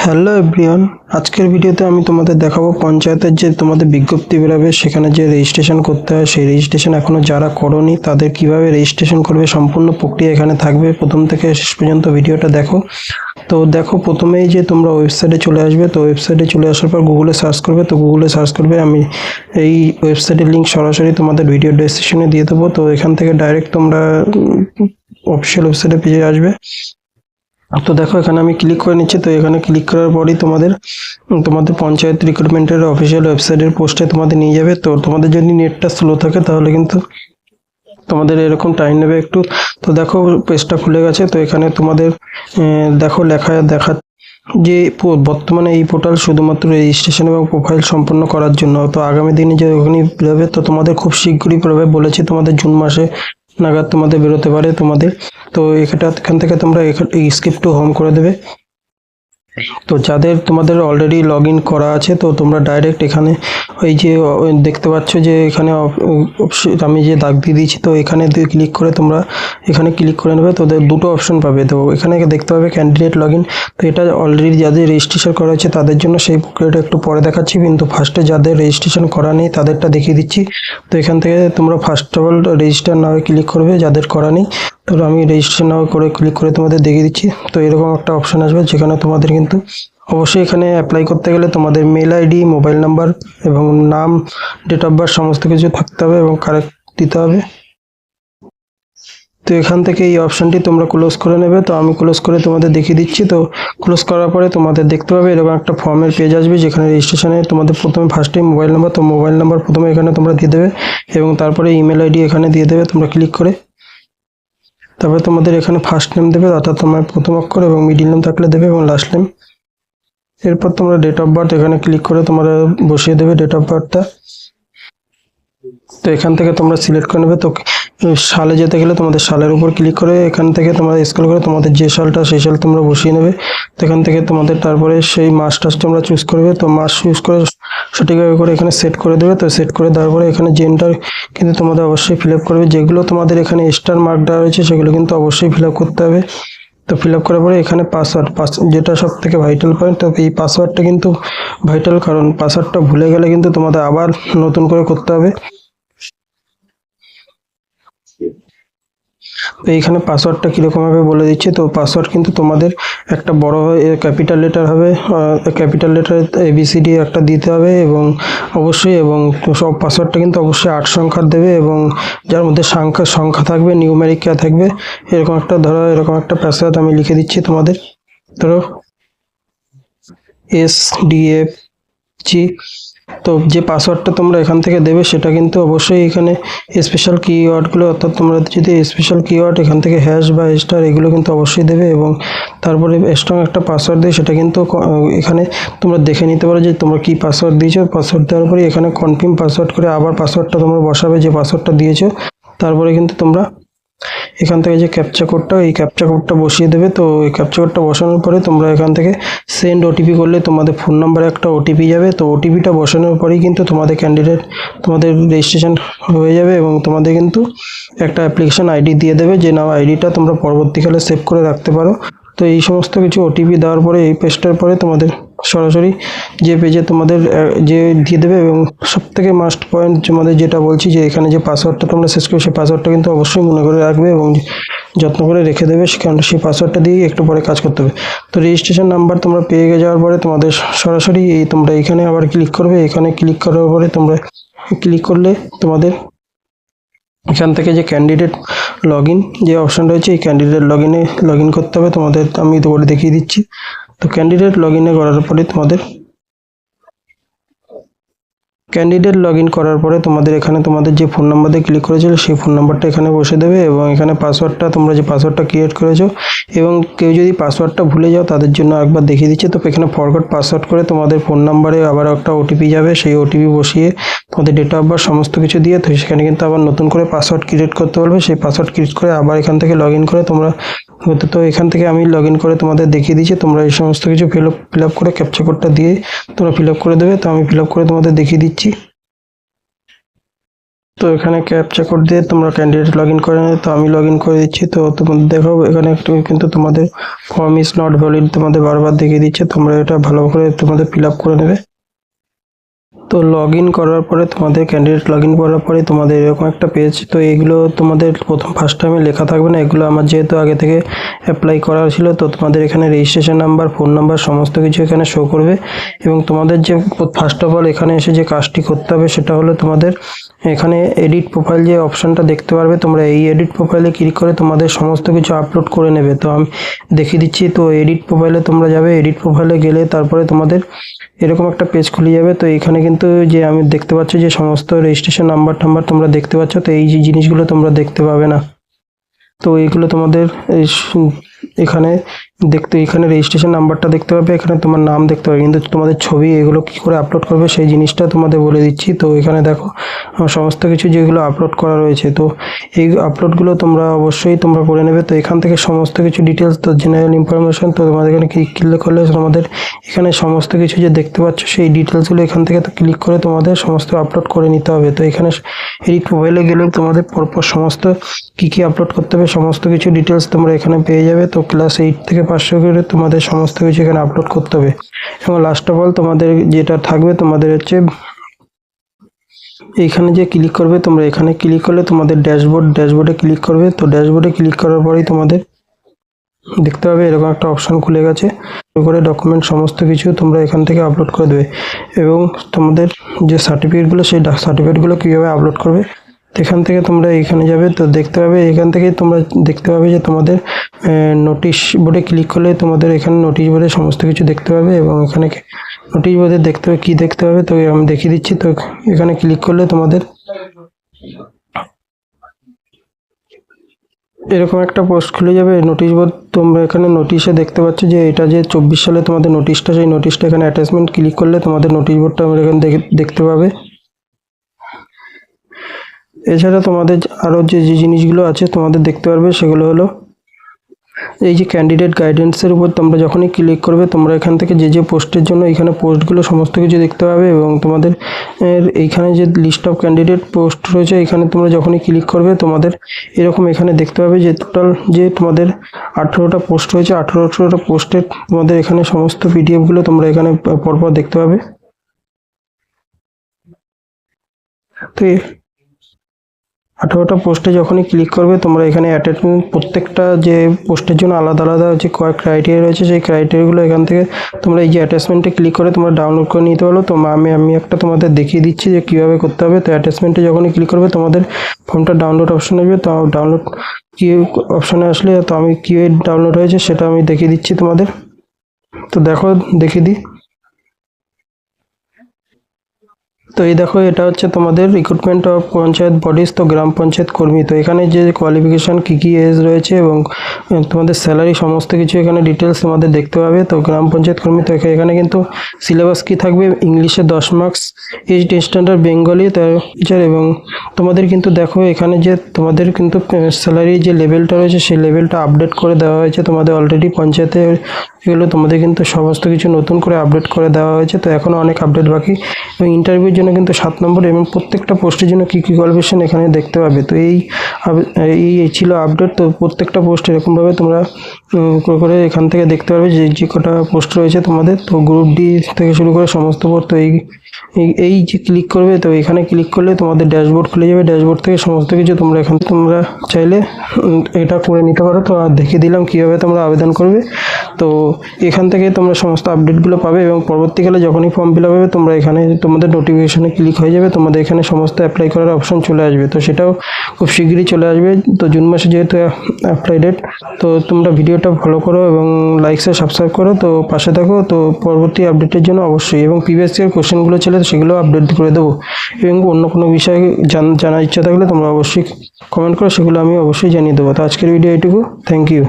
Hello everyone, আজকের ভিডিওতে আমি তোমাদের দেখাবো পঞ্চায়েতের যে তোমাদের বিজ্ঞপ্তি বেরোবে সেখানে যে রেজিস্ট্রেশন করতে হয় সেই রেজিস্ট্রেশন এখনও যারা করোনি তাদের কিভাবে রেজিস্ট্রেশন করবে সম্পূর্ণ প্রক্রিয়া এখানে থাকবে। প্রথম থেকে শেষ পর্যন্ত ভিডিওটা দেখো। তো দেখো, প্রথমেই যে তোমরা ওয়েবসাইটে চলে আসবে, তো ওয়েবসাইটে চলে আসার পর গুগলে সার্চ করবে। তো গুগলে সার্চ করবে, আমি এই ওয়েবসাইটের লিঙ্ক সরাসরি তোমাদের ভিডিও ডেসক্রিপশনে দিয়ে দেবো। তো এখান থেকে ডাইরেক্ট তোমরা অফিসিয়াল ওয়েবসাইটে পেয়ে আসবে। তো দেখো, এখানে আমি ক্লিক করে নিচ্ছি। তো এখানে ক্লিক করার পরই তোমাদের পঞ্চায়েত রিক্রুটমেন্টের অফিসিয়াল ওয়েবসাইটের পোস্টে তোমাদের নিয়ে যাবে। তো তোমাদের যদি নেটটা স্লো থাকে তাহলে কিন্তু তোমাদের এরকম টাইম নেবে একটু। তো দেখো, পেজটা খুলে গেছে। তো এখানে তোমাদের দেখো দেখা যে বর্তমানে এই পোর্টাল শুধুমাত্র রেজিস্ট্রেশন এবং প্রোফাইল সম্পন্ন করার জন্য। তো আগামী দিনে যে ওখানে বেরোবে, তো তোমাদের খুব শীঘ্রই বেরোবে বলেছি, তোমাদের জুন মাসে নাগাদ তোমাদের বেরোতে পারে তোমাদের। তো এখান থেকে তোমরা স্কিপ টু হোম করে দেবে। তো যাদের তোমাদের অলরেডি লগ ইন করা আছে, তো তোমরা ডাইরেক্ট এখানে ওই যে দেখতে পাচ্ছ যে এখানে আমি যে দাগ দিয়ে দিয়েছি, তো এখানে ক্লিক করে তোমরা এখানে ক্লিক করে নেবে। তো দুটো অপশন পাবে। তো এখানে দেখতে পাবে ক্যান্ডিডেট লগ ইন। তো এটা অলরেডি যাদের রেজিস্ট্রেশন করা হয়েছে তাদের জন্য, সেই প্রক্রিয়াটা একটু পরে দেখাচ্ছি, কিন্তু ফার্স্টে যাদের রেজিস্ট্রেশন করা নেই তাদেরটা দেখিয়ে দিচ্ছি। তো এখান থেকে তোমরা first of all register now click করবে যাদের করা নেই। তো আমি রেজিস্ট্রেশন নাও করে ক্লিক করে তোমাদের দেখিয়ে দিচ্ছি। তো এরকম একটা অপশন আসবে যেখানে তোমাদের কিন্তু অবশ্যই এখানে অ্যাপ্লাই করতে গেলে তোমাদের মেল আইডি, মোবাইল নাম্বার এবং নাম, ডেট অফ বার্থ সমস্ত কিছু থাকতে হবে এবং কারেক্ট দিতে হবে। তো এখান থেকে এই অপশানটি তোমরা ক্লোজ করে নেবে। তো আমি ক্লোজ করে তোমাদের দেখিয়ে দিচ্ছি। তো ক্লোজ করার পরে তোমাদের দেখতে পাবে এরকম একটা ফর্মের পেজ আসবে যেখানে রেজিস্ট্রেশনে তোমাদের প্রথমে ফার্স্টে মোবাইল নাম্বার, তো মোবাইল নাম্বার প্রথমে এখানে তোমরা দিয়ে দেবে এবং তারপরে ইমেল আইডি এখানে দিয়ে দেবে তোমরা ক্লিক করে। তারপরে তোমাদের এখানে ফার্স্ট নেম দেবে, অর্থাৎ তোমার প্রথম অক্ষর, এবং মিডিল নেম থাকলে দেবে এবং লাস্ট নেম। এরপর তোমরা ডেট অফ বার্থ এখানে ক্লিক করে তোমরা বসিয়ে দেবে ডেট অফ বার্থটা। তো এখান থেকে তোমরা সিলেক্ট করে নেবে। তো সালে যেতে গেলে তোমাদের সালের উপর ক্লিক করে এখান থেকে তোমরা স্ক্রল করে তোমাদের যে সালটা সেই সাল তোমরা বসিয়ে নেবে। তো এখান থেকে তোমাদের তারপরে সেই মাসটা তোমরা চুজ করবে। তো মাস চুজ করে সঠিকভাবে করে এখানে সেট করে দেবে। তো সেট করে দেওয়ার পরে এখানে জেন্ডার কিন্তু তোমাদের অবশ্যই ফিল আপ করবে। যেগুলো তোমাদের এখানে স্টার মার্ক দেওয়া রয়েছে সেগুলো কিন্তু অবশ্যই ফিল আপ করতে হবে। তো ফিল আপ করার পরে এখানে পাসওয়ার্ড যেটা সব থেকে ভাইটাল পয়েন্ট। তো এই পাসওয়ার্ডটা কিন্তু ভাইটাল, কারণ পাসওয়ার্ডটা ভুলে গেলে কিন্তু তোমাদের আবার নতুন করে করতে হবে। তো এইখানে পাসওয়ার্ডটা কীরকম হবে বলে দিচ্ছি। তো পাসওয়ার্ড কিন্তু তোমাদের একটা বড় ক্যাপিটাল লেটার হবে, ক্যাপিটাল লেটার ABCD একটা দিতে হবে এবং অবশ্যই, এবং সব পাসওয়ার্ডটা কিন্তু অবশ্যই 8 সংখ্যার দেবে এবং যার মধ্যে সংখ্যা থাকবে, নিউমেরিক থাকবে। এরকম একটা এরকম একটা পাসওয়ার্ড আমি লিখে দিচ্ছি তোমাদের। ধরো SDFG। তো যে পাসওয়ার্ডটা তোমরা এখান থেকে দেবে সেটা কিন্তু অবশ্যই এখানে স্পেশাল কিওয়ার্ডগুলো, অর্থাৎ তোমরা যদি স্পেশাল কিওয়ার্ড এখান থেকে হ্যাশ বা স্টার এগুলো কিন্তু অবশ্যই দেবে এবং তারপরে স্ট্রং একটা পাসওয়ার্ড দিয়ে সেটা কিন্তু এখানে তোমরা দেখে নিতে পারো যে তোমরা কি পাসওয়ার্ড দিয়েছো। পাসওয়ার্ড দেওয়ার পরে এখানে কনফার্ম পাসওয়ার্ড করে আবার পাসওয়ার্ডটা তোমরা বসাবে যে পাসওয়ার্ডটা দিয়েছো। তারপরে কিন্তু তোমরা এখান থেকে যে ক্যাপচা কোডটা, এই ক্যাপচা কোডটা বসিয়ে দেবে। তো এই ক্যাপচা কোডটা বসানোর পরে তোমরা এখান থেকে সেন্ড OTP করলে তোমাদের ফোন নাম্বারে একটা OTP যাবে। তো OTPটা বসানোর পরেই কিন্তু তোমাদের তোমাদের রেজিস্ট্রেশন হয়ে যাবে এবং তোমাদের কিন্তু একটা অ্যাপ্লিকেশন আইডি দিয়ে দেবে, যে নাম আইডিটা তোমরা পরবর্তীকালে সেভ করে রাখতে পারো। তো এই সমস্ত কিছু OTP দেওয়ার পরে এই পেজটার পরে তোমাদের সরাসরি যে পেজে তোমাদের যে দিয়ে দেবে। এবং সবথেকে মাস্ট পয়েন্ট তোমাদের যেটা বলছি, যে এখানে যে পাসওয়ার্ডটা তোমরা শেষ করবে সেই পাসওয়ার্ডটা কিন্তু অবশ্যই মনে করে রাখবে এবং যত্ন করে রেখে দেবে, কারণ সেই পাসওয়ার্ডটা দিয়েই একটু পরে কাজ করতে হবে। তো রেজিস্ট্রেশন নাম্বার তোমরা পেয়ে যাওয়ার পরে তোমাদের সরাসরি তোমরা এখানে আবার ক্লিক করবে। এখানে ক্লিক করার পরে তোমরা ক্লিক করলে তোমাদের এখান থেকে যে ক্যান্ডিডেট লগ ইন যে অপশান রয়েছে, এই ক্যান্ডিডেট লগ ইন করতে হবে তোমাদের। আমি তো করে দেখিয়ে দিচ্ছি। তো ক্যান্ডিডেট লগ ইনে করার পরে তোমাদের এখানে তোমাদের যে ফোন নাম্বার দিয়ে ক্লিক করেছিল সেই ফোন নাম্বারটা এখানে বসে দেবে এবং এখানে পাসওয়ার্ডটা তোমরা যে পাসওয়ার্ডটা ক্রিয়েট করেছো, এবং কেউ যদি পাসওয়ার্ডটা ভুলে যাও তাদের জন্য একবার দেখিয়ে দিচ্ছি। তো এখানে ফরগট পাসওয়ার্ড করে তোমাদের ফোন নাম্বারে আবার একটা OTP যাবে, সেই OTP বসিয়ে তোমাদের ডেট অফ বার্থ সমস্ত কিছু দিয়ে তো সেখানে কিন্তু আবার নতুন করে পাসওয়ার্ড ক্রিয়েট করতে বলবে। সেই পাসওয়ার্ড ক্রিয়েট করে আবার এখান থেকে লগ ইন করে তোমরা তো এখান থেকে আমি লগ ইন করে তোমাদের দেখিয়ে দিচ্ছি। তোমরা এই সমস্ত কিছু ফিল আপ করে ক্যাপচা কোডটা দিয়ে তোমরা ফিল আপ করে দেবে। তো আমি ফিল আপ করে তোমাদের দেখিয়ে দিচ্ছি। তো এখানে ক্যাপচা কোড দিয়ে তোমরা ক্যান্ডিডেট লগ ইন করে নেবে। তো আমি লগ ইন করে দিচ্ছি। তো তোমাদের দেখো এখানে একটু কিন্তু তোমাদের ফর্ম ইজ নট ভ্যালিড তোমাদের বারবার দেখিয়ে দিচ্ছে, তোমরা এটা ভালো করে তোমাদের ফিল আপ করে নেবে। তো লগ ইন করার পরে তোমাদের ক্যান্ডিডেট লগ ইন করার পরে তোমাদের এরকম একটা পেজ, তো এইগুলো তোমাদের প্রথম ফার্স্ট টাইমে লেখা থাকবে না, এগুলো আমার যেহেতু আগে থেকে অ্যাপ্লাই করা ছিল, তো তোমাদের এখানে রেজিস্ট্রেশন নাম্বার, ফোন নাম্বার সমস্ত কিছু এখানে শো করবে। এবং তোমাদের যে ফার্স্ট অফ অল এখানে এসে যে কাজটি করতে হবে সেটা হলো তোমাদের এখানে এডিট প্রোফাইল যে অপশনটা দেখতে পারবে, তোমরা এই এডিট প্রোফাইলে ক্লিক করে তোমাদের সমস্ত কিছু আপলোড করে নেবে। তো আমি দেখিয়ে দিচ্ছি। তো এডিট প্রোফাইলে তোমরা যাবে, এডিট প্রোফাইলে গেলে তারপরে তোমাদের এরকম একটা পেজ খুলে যাবে। তো এখানে কিন্তু যে আমি দেখতে পাচ্ছি যে সমস্ত রেজিস্ট্রেশন নাম্বার তোমরা দেখতে পাচ্ছ, তো এই যে জিনিসগুলো তোমরা দেখতে পাবে না। তো এইগুলো তোমাদের এখানে এখানে রেজিস্ট্রেশন নাম্বারটা দেখতে পাবে, এখানে তোমার নাম দেখতে পাবে, কিন্তু তোমাদের ছবি এগুলো কি করে আপলোড করবে সেই জিনিসটা তোমাদের বলে দিচ্ছি। তো এখানে দেখো সমস্ত কিছু যেগুলো আপলোড করা রয়েছে, তো এই আপলোডগুলো তোমরা অবশ্যই তোমরা করে নেবে। তো এখান থেকে সমস্ত কিছু ডিটেলস, তো জেনারেল ইনফরমেশন, তো তোমাদের এখানে ক্লিক করলে তোমাদের এখানে সমস্ত কিছু যে দেখতে পাচ্ছ সেই ডিটেলসগুলো এখান থেকে তো ক্লিক করে তোমাদের সমস্ত আপলোড করে নিতে হবে। তো এখানে এডিট প্রোফাইলে গেলে তোমাদের পরপর সমস্ত কী আপলোড করতে হবে সমস্ত কিছু ডিটেলস তোমরা এখানে পেয়ে যাবে। তো ক্লাস 8 থেকে 500 করে তোমাদের সমস্ত কিছু এখানে আপলোড করতে হবে। এবং লাস্ট অফ অল তোমাদের যেটা থাকবে তোমাদের হচ্ছে এইখানে যে ক্লিক করবে, তোমরা এখানে ক্লিক করলে তোমাদের ড্যাশবোর্ডে ক্লিক করবে। তো ড্যাশবোর্ডে ক্লিক করার পরেই তোমাদের দেখতে পাবে এরকম একটা অপশন খুলে গেছে, করে ডকুমেন্ট সমস্ত কিছু তোমরা এখান থেকে আপলোড করে দেবে। এবং তোমাদের যে সার্টিফিকেটগুলো সেই সার্টিফিকেটগুলো কীভাবে আপলোড করবে এখান থেকে তোমরা এখানে যাবে। তো দেখতে পাবে এখান থেকে তোমরা দেখতে পাবে যে তোমাদের নোটিশ বোর্ডে ক্লিক করলে তোমাদের এখানে নোটিশ বোর্ডে সমস্ত কিছু দেখতে পাবে। এবং এখানে নোটিশ বোর্ডে দেখতে হবে কী দেখতে হবে, তো আমি দেখিয়ে দিচ্ছি। তো এখানে ক্লিক করলে তোমাদের এরকম একটা পোস্ট খুলে যাবে নোটিশ বোর্ড। তোমরা এখানে নোটিশে দেখতে পাচ্ছ যে এটা যে 24 সালে তোমাদের নোটিশটা, সেই নোটিশটা এখানে অ্যাটাচমেন্ট ক্লিক করলে তোমাদের নোটিশ বোর্ডটা আমরা এখানে দেখতে পাবে। এছাড়া তোমাদের আরও যে জিনিসগুলো আছে তোমাদের দেখতে পারবে সেগুলো হলো এই যে ক্যান্ডিডেট গাইডেন্সের উপর তোমরা যখনই ক্লিক করবে তোমরা এখান থেকে যে পোস্টের জন্য এখানে পোস্টগুলো সমস্ত কিছু দেখতে পাবে। এবং তোমাদের এইখানে যে লিস্ট অফ ক্যান্ডিডেট পোস্ট রয়েছে এখানে তোমরা যখনই ক্লিক করবে তোমাদের এরকম এখানে দেখতে পাবে যে টোটাল যে তোমাদের 18টা পোস্ট রয়েছে, 18টা পোস্টের তোমাদের এখানে সমস্ত পিডিএফগুলো তোমরা এখানে পরপর দেখতে পাবে। তো 18টা পোস্টে যখনই ক্লিক করবে তোমরা এখানে অ্যাটেন্ডেন্স প্রত্যেকটা যে পোস্টের জন্য আলাদা আলাদা যে কয়েক ক্রাইটেরিয়া রয়েছে সেই ক্রাইটেরিয়াগুলো এখান থেকে তোমরা এই যে অ্যাটাচমেন্টে ক্লিক করে তোমরা ডাউনলোড করে নিতে পারো। তো আমি একটা তোমাদের দেখিয়ে দিচ্ছি যে কীভাবে করতে হবে। তো অ্যাটাচমেন্টে যখনই ক্লিক করবে তোমাদের ফর্মটা ডাউনলোড অপশন আসবে। তো ডাউনলোড কি অপশানে আসলে তো আমি কীভাবে ডাউনলোড হয়েছে সেটা আমি দেখিয়ে দিচ্ছি তোমাদের। তো দেখো দেখিয়ে দিই। তো এই দেখো এটা হচ্ছে তোমাদের রিক্রুটমেন্ট অফ পঞ্চায়েত বডিজ, তো গ্রাম পঞ্চায়েত কর্মী। তো এখানে যে কোয়ালিফিকেশান কী এজ রয়েছে এবং তোমাদের স্যালারি সমস্ত কিছু এখানে ডিটেলস তোমাদের দেখতে পাবে। তো গ্রাম পঞ্চায়েত কর্মী, তো এখানে কিন্তু সিলেবাস কী থাকবে, ইংলিশে 10 marks, H standard Bengali teacher. এবং তোমাদের কিন্তু দেখো এখানে যে তোমাদের কিন্তু স্যালারি যে লেভেলটা রয়েছে সেই লেভেলটা আপডেট করে দেওয়া হয়েছে তোমাদের অলরেডি পঞ্চায়েতে, এগুলো তোমাদের কিন্তু সমস্ত কিছু নতুন করে আপডেট করে দেওয়া হয়েছে। তো এখনও অনেক আপডেট বাকি। এবং ইন্টারভিউর জন্য কিন্তু 7 নম্বর এবং প্রত্যেকটা পোস্টের জন্য কী কোয়ালিফিকেশন এখানে দেখতে পাবে। তো এই ছিল আপডেট। তো প্রত্যেকটা পোস্ট এরকমভাবে তোমরা করে এখান থেকে দেখতে পাবে যে কটা পোস্ট রয়েছে তোমাদের। তো গ্রুপ ডি থেকে শুরু করে সমস্ত পোস্ট। তো এই যে ক্লিক করবে, তো এখানে ক্লিক করলে তোমাদের ড্যাশবোর্ড খুলে যাবে। ড্যাশবোর্ড থেকে সমস্ত কিছু তোমরা তোমরা চাইলে এটা করে নিতে পারো। তো আর দেখিয়ে দিলাম কীভাবে তোমরা আবেদন করবে। তো এখান থেকে তোমরা সমস্ত আপডেটগুলো পাবে এবং পরবর্তীকালে যখনই ফর্ম ফিল আপ হবে তোমরা এখানে তোমাদের নোটিফিকেশনে ক্লিক হয়ে যাবে, তোমাদের এখানে সমস্ত অ্যাপ্লাই করার অপশন চলে আসবে। তো সেটাও খুব শীঘ্রই চলে আসবে। তো জুন মাসে যেহেতু অ্যাপ্লাই ডেট, তো তোমরা ভিডিওটা ফলো করো এবং লাইক শেয়ার সাবস্ক্রাইব করো, তো পাশে থাকো। তো পরবর্তী আপডেটের জন্য অবশ্যই, এবং প্রিভিয়াস ইয়ার কোশ্চেনগুলো ছিল সেগুলো আপডেট করে দেবো। এবং অন্য কোনো বিষয়ে জানার ইচ্ছা থাকলে তোমরা অবশ্যই কমেন্ট করো, সেগুলো আমি অবশ্যই জানিয়ে দেবো। তো আজকের ভিডিও এইটুকু। Thank you.